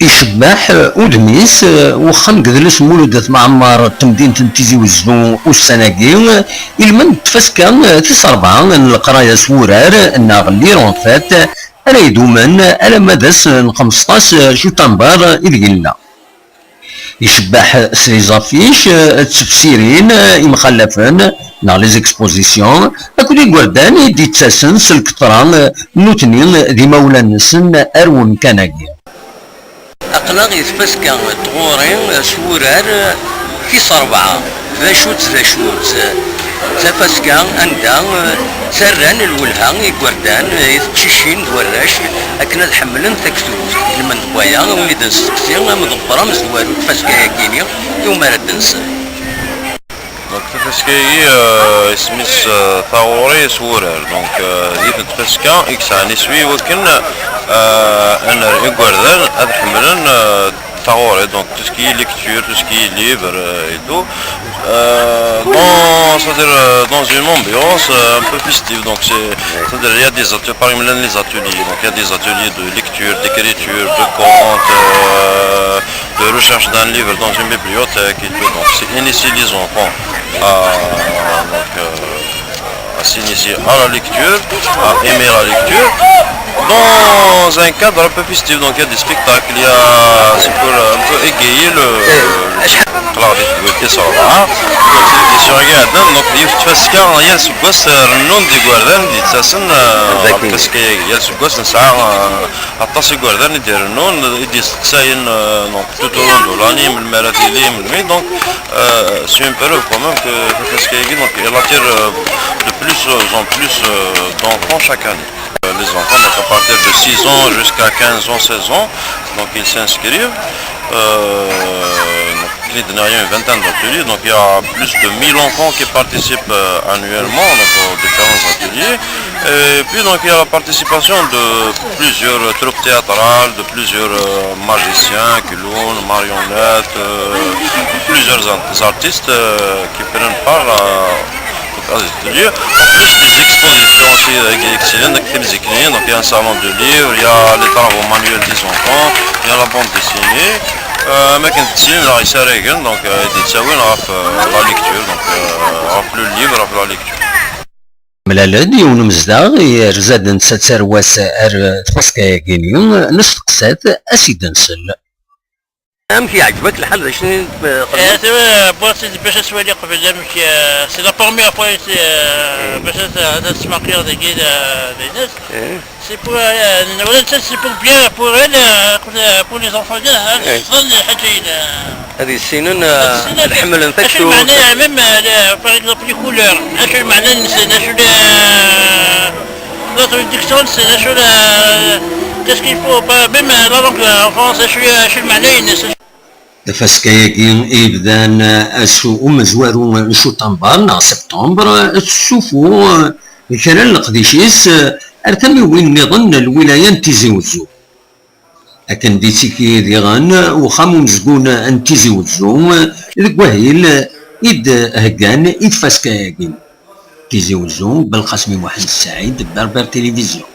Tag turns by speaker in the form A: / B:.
A: يشبح ودميس وخم قدلس مولودة معمر تمدينة تيزي وزو والسناقي المن تفسكا تيس أربعة القراية سورار الناغلي رونفات أنا يدومن ألا مدس 15 شوتنبر إذ قلنا يشبح سيزافيش تفسيرين يمخلفن نا لي زيكسبوزيسيون اكو لي كوردان يدي تساسن سلكتران نوتنين دي مولا نسن ارون كناكي
B: أقلاق يتفسكا تغورين سورار كيس أربعة ذاشوت تفسكا أندا سران الولها يقوردان يتشيشين دوراش أكنا تحملن تكتوت لمن دوايا ويدن سكسي مضبرا مزوارو تفسكا يكيني يوم رد نسر
C: دونك تفسكاي اسميس ثاوري سورار دونك زيد تفسكا إكساني سوي وكن أنا يقوردان أتحملن ثاوري دونك tout ce qui est lecture, tout ce qui est livre et tout dans une ambiance un peu festive donc c'est-à-dire il y a des ateliers parmi les ateliers donc il y a des ateliers de lecture, d'écriture, de conte, de recherche d'un livre dans une bibliothèque et tout donc c'est initier les enfants à s'initier à la lecture, à aimer la lecture dans un cadre un peu festif donc il y a des spectacles, il y a c'est pour un peu égayer le قلاغي تقول صراحة دونك قاعدين دونك يتفسكا يا سكواس النون دي كواردان دي تساسن تفسكا يا سكواس نسعى عطاسي كواردان يدير النون يدي ساين دونك توتورون دو لاني من المراثيلي من مي دونك سي اون بيروف كومام كو تفسكا دونك il attire de plus en plus d'enfants chaque année. Les enfants donc à partir de 6 ans jusqu'à 15 ans, 16 ans donc ils s'inscrivent il y a une vingtaine d'ateliers, donc il y a plus de 1000 enfants qui participent annuellement donc, aux différents ateliers. Et puis donc il y a la participation de plusieurs troupes théâtrales, de plusieurs magiciens, clowns, marionnettes, plusieurs artistes qui prennent part aux ateliers. En plus des expositions aussi donc il y a un salon de livres, il y a les travaux manuels des enfants, il y a la bande dessinée. أماكن التسجيل راهي سراقن دونك يتساوين في لا ليكتور دونك في لو ليفر في لا ليكتور
A: ملالد يون مزدا رزاد نساتر واسار تفسكا كينيون نسقسات اسيد نسل
B: أمشي يعجبك الحل شنو
D: بواسطة باش اسوالي قبل مشي سي لا بروميير فوا باش تسمع قيادة جديدة للناس سي بور ولا سي بور بيان بور بور لي زونفون ديالها تصل حاجة
B: هذه السنون الحمل نفكتو
D: اش المعنى ميم باغ اكزومبل لي كولور اش المعنى الانسان اش لا تريديكسيون اش qu'est-ce qu'il faut même la langue en France اش المعنى الناس
A: فاسكاياكين يبدان اسو مزوارو نشو طنبر سبتمبر تشوفوا كان القديشيس ارتمي وين نظن الولاية تيزي وزو اكن ديتيكي ديغان وخامو مزقون ان تيزي وزو الكواهيل إد هكان إد فاسكاياكين تيزي وزو بالقاسمي محمد السعيد بربر تلفزيون.